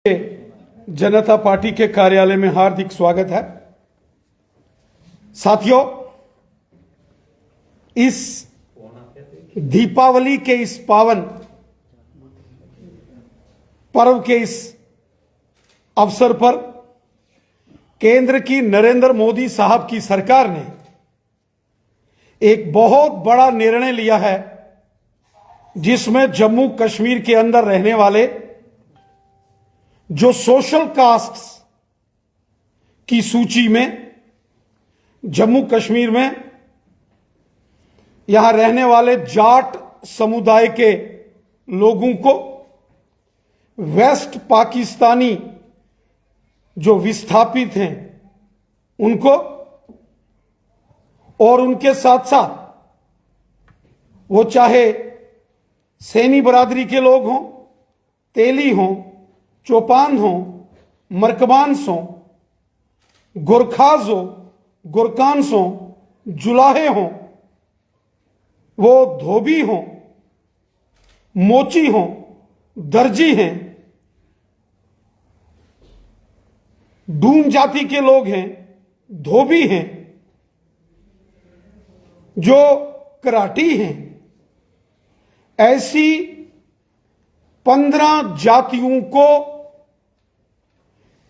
जनता party के कार्यालय में हार्दिक स्वागत है। साथियों, इस दीपावली के इस पावन पर्व के इस अवसर पर केंद्र की नरेंद्र मोदी साहब की सरकार ने एक बहुत बड़ा निर्णय लिया है, जिसमें जम्मू कश्मीर के अंदर रहने वाले जो सोशल कास्ट्स की सूची में जम्मू कश्मीर में यहां रहने वाले जाट समुदाय के लोगों को वेस्ट पाकिस्तानी जो विस्थापित हैं उनको और उनके साथ साथ वो चाहे सैनी बरादरी के लोग हों, तेली हों, चौपान हों, मरकबान्स हों, गोरखाज हों, गोरकान्स हों, जुलाहे हों, वो धोबी हों, मोची हों, दर्जी हैं, डूम जाति के लोग हैं, धोबी हैं, जो कराटी हैं, ऐसी 15 जातियों को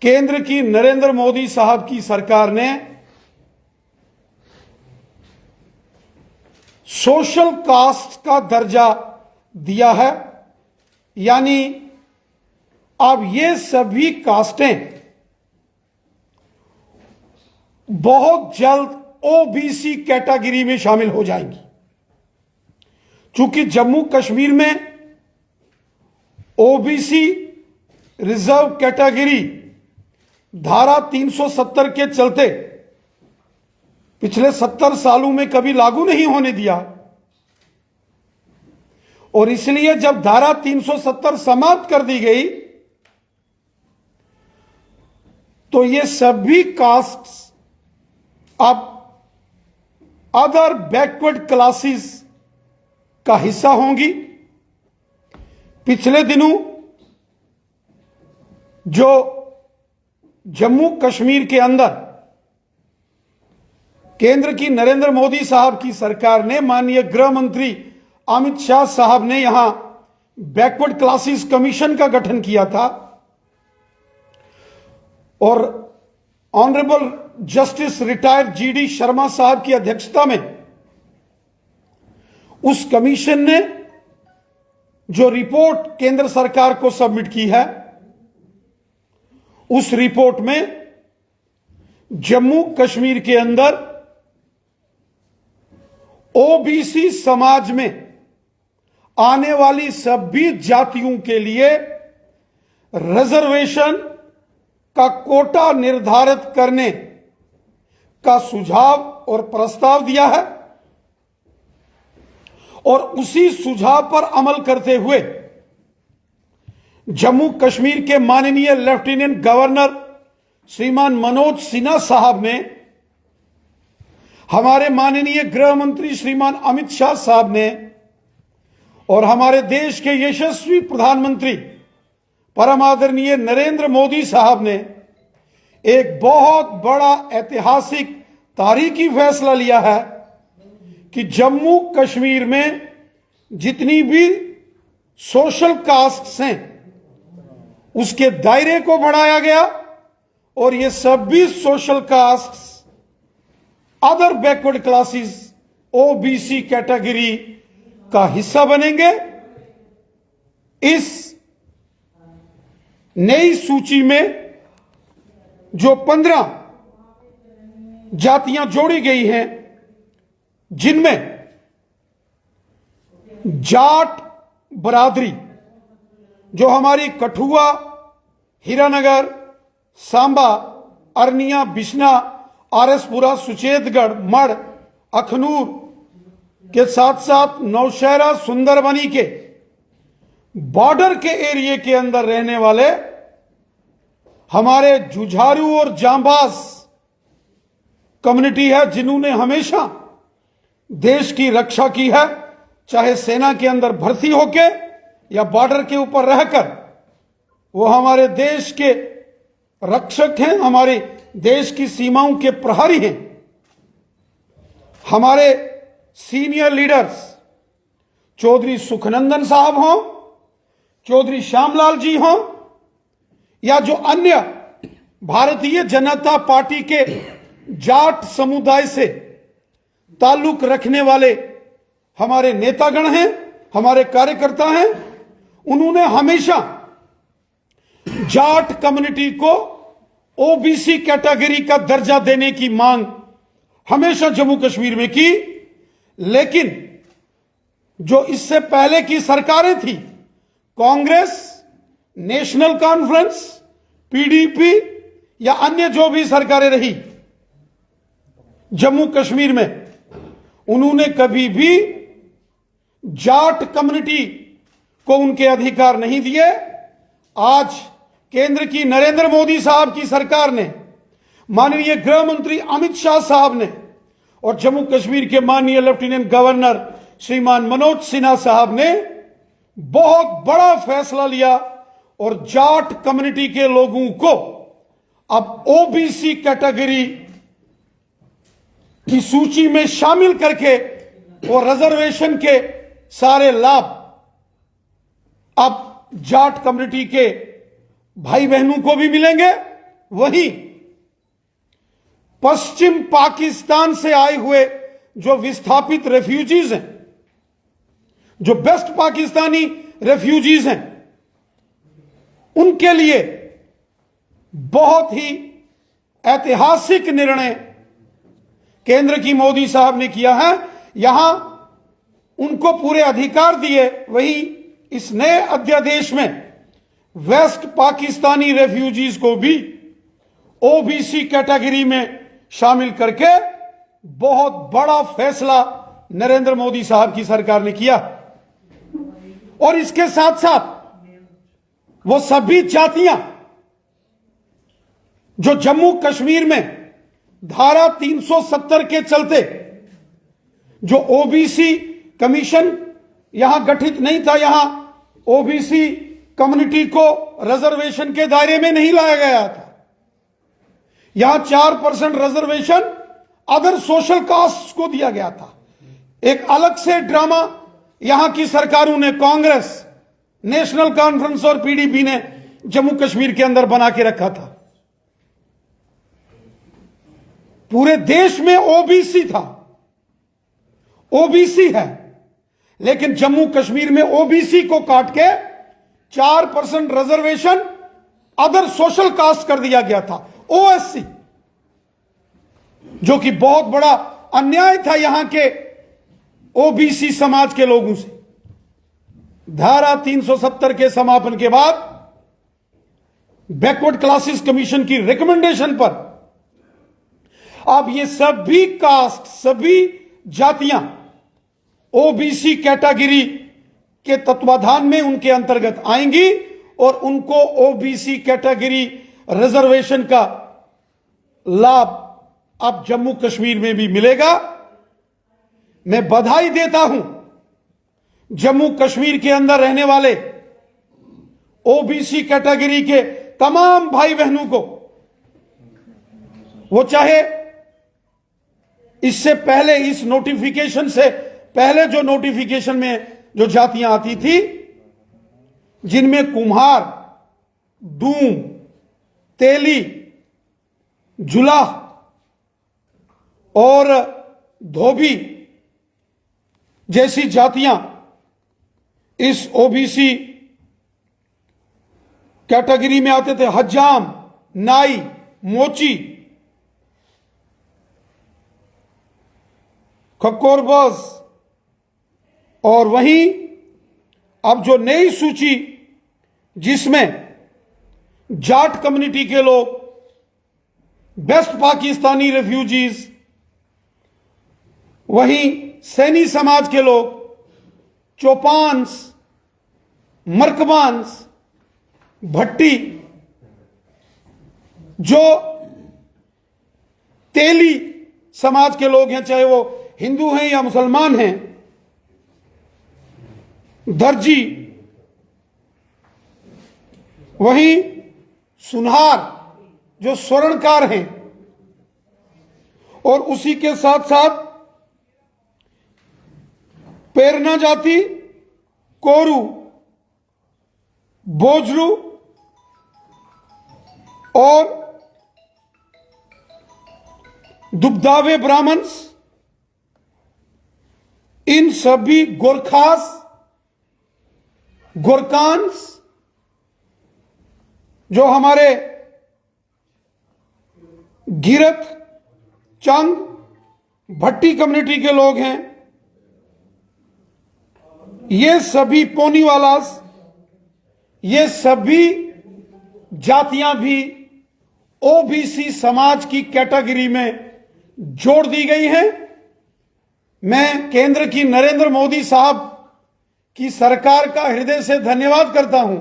केंद्र की नरेंद्र मोदी साहब की सरकार ने सोशल कास्ट का दर्जा दिया है। यानी अब ये सभी कास्टें बहुत जल्द ओबीसी कैटेगरी में शामिल हो जाएंगी। चूंकि जम्मू कश्मीर में ओबीसी रिजर्व कैटेगरी धारा 370 के चलते पिछले 70 सालों में कभी लागू नहीं होने दिया, और इसलिए जब धारा 370 समाप्त कर दी गई तो ये सभी कास्ट्स अब अदर बैकवर्ड क्लासेस का हिस्सा होंगी। पिछले दिनों जो जम्मू कश्मीर के अंदर केंद्र की नरेंद्र मोदी साहब की सरकार ने, माननीय गृह मंत्री अमित शाह साहब ने यहां बैकवर्ड क्लासेस कमीशन का गठन किया था, और honourable justice retired GD Sharma साहब की अध्यक्षता में उस कमीशन ने जो रिपोर्ट केंद्र सरकार को सबमिट की है, उस रिपोर्ट में जम्मू कश्मीर के अंदर ओबीसी समाज में आने वाली सभी जातियों के लिए रिजर्वेशन का कोटा निर्धारित करने का सुझाव और प्रस्ताव दिया है, और उसी सुझाव पर अमल करते हुए जम्मू कश्मीर के माननीय लेफ्टिनेंट गवर्नर श्रीमान मनोज सिन्हा साहब ने, हमारे माननीय गृह मंत्री श्रीमान अमित शाह साहब ने, और हमारे देश के यशस्वी प्रधानमंत्री परम आदरणीय नरेंद्र मोदी साहब ने एक बहुत बड़ा ऐतिहासिक तारीखी फैसला लिया है कि जम्मू कश्मीर में जितनी भी सोशल कास्ट्स हैं उसके दायरे को बढ़ाया गया, और ये सभी social castes other backward classes OBC category का हिस्सा बनेंगे। इस नई सूची में जो 15 जातियां जोड़ी गई हैं, जिनमें जाट बरादरी जो हमारी कठुआ, हीरानगर, सांबा, अरनिया, बिश्ना, आरएसपुरा, सुचेतगढ़, मढ़, अखनूर के साथ साथ नौशहरा, सुंदरबनी के बॉर्डर के एरिया के अंदर रहने वाले हमारे जुझारू और जांबाज कम्युनिटी है, जिन्होंने हमेशा देश की रक्षा की है, चाहे सेना के अंदर भर्ती होके या बॉर्डर के ऊपर रहकर वो हमारे देश के रक्षक हैं, हमारे देश की सीमाओं के प्रहरी हैं। हमारे सीनियर लीडर्स चौधरी सुखनंदन साहब हों, चौधरी श्यामलाल जी हों, या जो अन्य भारतीय जनता पार्टी के जाट समुदाय से ताल्लुक रखने वाले हमारे नेतागण हैं, हमारे कार्यकर्ता हैं, उन्होंने हमेशा जाट कम्युनिटी को ओबीसी कैटेगरी का दर्जा देने की मांग हमेशा जम्मू कश्मीर में की। लेकिन जो इससे पहले की सरकारें थी, कांग्रेस, नेशनल कॉन्फ्रेंस, पीडीपी या अन्य जो भी सरकारें रही जम्मू कश्मीर में, उन्होंने कभी भी जाट कम्युनिटी को उनके अधिकार नहीं दिए। आज केंद्र की नरेंद्र मोदी साहब की सरकार ने, माननीय गृह मंत्री अमित शाह साहब ने और जम्मू कश्मीर के माननीय लेफ्टिनेंट गवर्नर श्रीमान मनोज सिन्हा साहब ने बहुत बड़ा फैसला लिया और जाट कम्युनिटी के लोगों को अब ओबीसी कैटेगरी की सूची में शामिल करके और रिजर्वेशन के सारे लाभ अब जाट कम्युनिटी के भाई बहनों को भी मिलेंगे। वहीं पश्चिम पाकिस्तान से आए हुए जो विस्थापित रेफ्यूजीज हैं, जो बेस्ट पाकिस्तानी रेफ्यूजीज हैं, उनके लिए बहुत ही ऐतिहासिक निर्णय केंद्र की मोदी साहब ने किया है। यहां उनको पूरे अधिकार दिए, वहीं इस नए अध्यादेश में वेस्ट पाकिस्तानी रेफ्यूजीज को भी ओबीसी कैटेगरी में शामिल करके बहुत बड़ा फैसला नरेंद्र मोदी साहब की सरकार ने किया। और इसके साथ साथ वो सभी जातियां जो जम्मू कश्मीर में धारा 370 के चलते जो ओबीसी कमीशन यहां गठित नहीं था, यहां ओबीसी कम्युनिटी को रिजर्वेशन के दायरे में नहीं लाया गया था। यहां 4% रिजर्वेशन अदर सोशल कास्ट को दिया गया था। एक अलग से ड्रामा यहां की सरकारों ने, कांग्रेस, नेशनल कॉन्फ्रेंस और पीडीपी ने जम्मू कश्मीर के अंदर बना के रखा था। पूरे देश में ओबीसी था, ओबीसी है, लेकिन जम्मू कश्मीर में ओबीसी को काट के 4% रिजर्वेशन अदर सोशल कास्ट कर दिया गया था, ओएससी, जो कि बहुत बड़ा अन्याय था यहां के ओबीसी समाज के लोगों से। धारा 370 के समापन के बाद बैकवर्ड क्लासेस कमीशन की रिकमेंडेशन पर अब ये सभी कास्ट, सभी जातियां ओबीसी कैटेगरी के तत्वाधान में उनके अंतर्गत आएंगी और उनको ओबीसी कैटेगरी रिजर्वेशन का लाभ अब जम्मू कश्मीर में भी मिलेगा। मैं बधाई देता हूं जम्मू कश्मीर के अंदर रहने वाले ओबीसी कैटेगरी के तमाम भाई बहनों को। वो चाहे इससे पहले, इस नोटिफिकेशन से पहले जो नोटिफिकेशन में जो जातियां आती थी, जिनमें कुम्हार, डूम, तेली, जुलाह और धोबी जैसी जातियां इस ओबीसी कैटेगरी में आते थे, हज्जाम, नाई, मोची, खक्कोरबाज। और वहीं अब जो नई सूची जिसमें जाट कम्युनिटी के लोग, बेस्ट पाकिस्तानी रेफ्यूजीज, वहीं सैनी समाज के लोग, चौपान्स, मरकबान्स, भट्टी, जो तेली समाज के लोग हैं, चाहे वो हिंदू हैं या मुसलमान हैं, दर्जी, वहीं सुनहार जो स्वर्णकार हैं, और उसी के साथ साथ पेरना जाति, कोरू, बोजरू और दुबदावे ब्राह्मण्स, इन सभी गोरखान्स जो हमारे गिरत, चंग, भट्टी कम्युनिटी के लोग हैं, ये सभी पोनीवालास, ये सभी जातियां भी ओबीसी समाज की कैटेगरी में जोड़ दी गई हैं। मैं केंद्र की नरेंद्र मोदी साहब की सरकार का हृदय से धन्यवाद करता हूं।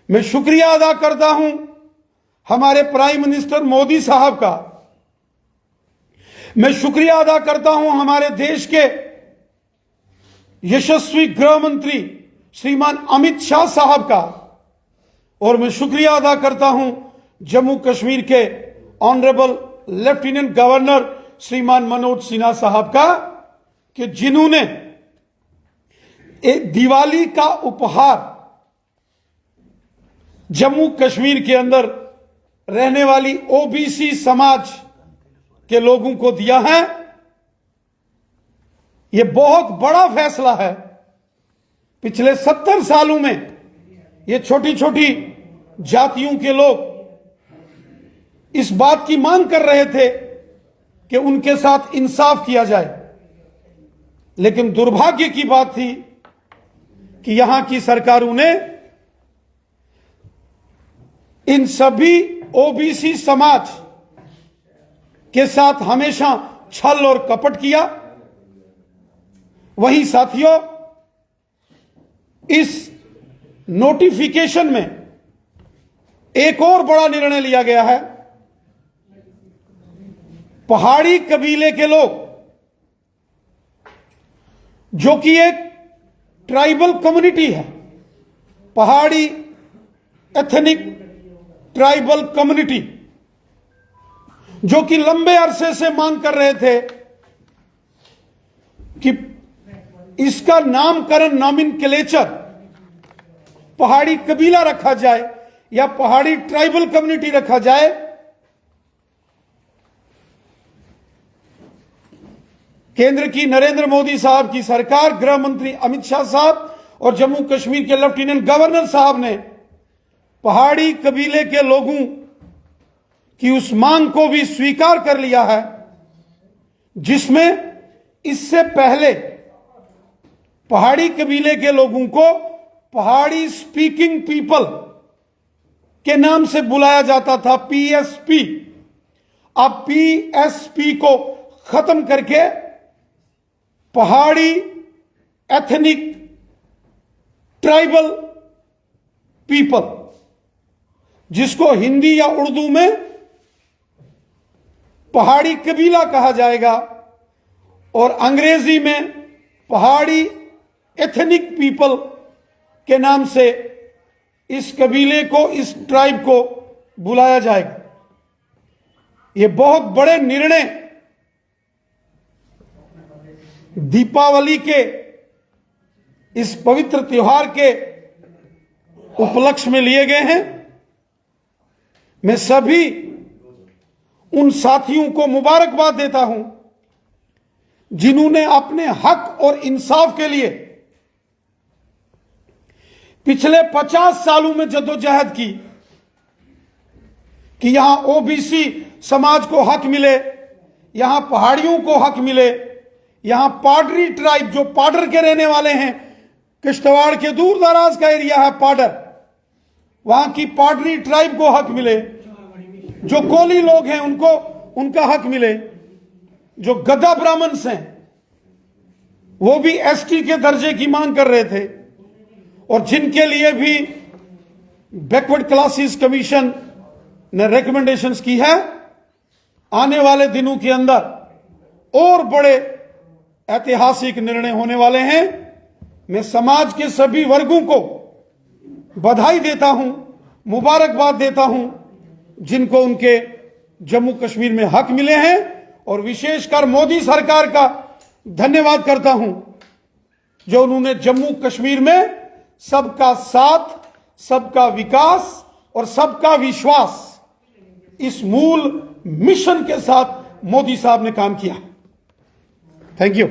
मैं शुक्रिया अदा करता हूं हमारे प्राइम मिनिस्टर मोदी साहब का। मैं शुक्रिया अदा करता हूं हमारे देश के यशस्वी गृह मंत्री श्रीमान अमित शाह साहब का, और मैं शुक्रिया अदा करता हूं जम्मू कश्मीर के ऑनरेबल लेफ्टिनेंट गवर्नर श्रीमान मनोज सिन्हा साहब का, कि जिन्होंने एक दिवाली का उपहार जम्मू कश्मीर के अंदर रहने वाली ओबीसी समाज के लोगों को दिया है। यह बहुत बड़ा फैसला है। पिछले 70 सालों में ये छोटी छोटी जातियों के लोग इस बात की मांग कर रहे थे कि उनके साथ इंसाफ किया जाए, लेकिन दुर्भाग्य की बात थी कि यहां की सरकारों ने इन सभी ओबीसी समाज के साथ हमेशा छल और कपट किया। वहीं साथियों, इस नोटिफिकेशन में एक और बड़ा निर्णय लिया गया है। पहाड़ी कबीले के लोग, जो कि एक ट्राइबल कम्युनिटी है, पहाड़ी एथनिक ट्राइबल कम्युनिटी, जो कि लंबे अरसे से मांग कर रहे थे कि इसका नामकरण, नॉमेनक्लेचर पहाड़ी कबीला रखा जाए या पहाड़ी ट्राइबल कम्युनिटी रखा जाए। केंद्र की नरेंद्र मोदी साहब की सरकार, गृह मंत्री अमित शाह साहब और जम्मू कश्मीर के लेफ्टिनेंट गवर्नर साहब ने पहाड़ी कबीले के लोगों की उस मांग को भी स्वीकार कर लिया है, जिसमें इससे पहले पहाड़ी कबीले के लोगों को पहाड़ी स्पीकिंग पीपल के नाम से बुलाया जाता था, पीएसपी। अब पीएसपी को खत्म करके पहाड़ी एथनिक ट्राइबल पीपल, जिसको हिंदी या उर्दू में पहाड़ी कबीला कहा जाएगा और अंग्रेजी में पहाड़ी एथनिक पीपल के नाम से इस कबीले को, इस ट्राइब को बुलाया जाएगा। ये बहुत बड़े निर्णय दीपावली के इस पवित्र त्योहार के उपलक्ष्य में लिए गए हैं। मैं सभी उन साथियों को मुबारकबाद देता हूं जिन्होंने अपने हक और इंसाफ के लिए पिछले 50 सालों में जद्दोजहद की कि यहां ओबीसी समाज को हक मिले, यहां पहाड़ियों को हक मिले, यहां पाडरी ट्राइब जो पाडर के रहने वाले हैं, किश्तवाड़ के दूर दराज का एरिया है पाडर, वहां की पाडरी ट्राइब को हक मिले, जो कोली लोग हैं उनको उनका हक मिले, जो गद्दा ब्राह्मण्स हैं वो भी एसटी के दर्जे की मांग कर रहे थे, और जिनके लिए भी बैकवर्ड क्लासेस कमीशन ने रिकमेंडेशंस की है। आने वाले दिनों के अंदर और बड़े ऐतिहासिक निर्णय होने वाले हैं। मैं समाज के सभी वर्गों को बधाई देता हूं, मुबारकबाद देता हूं जिनको उनके जम्मू कश्मीर में हक मिले हैं, और विशेषकर मोदी सरकार का धन्यवाद करता हूं जो उन्होंने जम्मू कश्मीर में सबका साथ, सबका विकास और सबका विश्वास, इस मूल मिशन के साथ मोदी साहब ने काम किया। Thank you.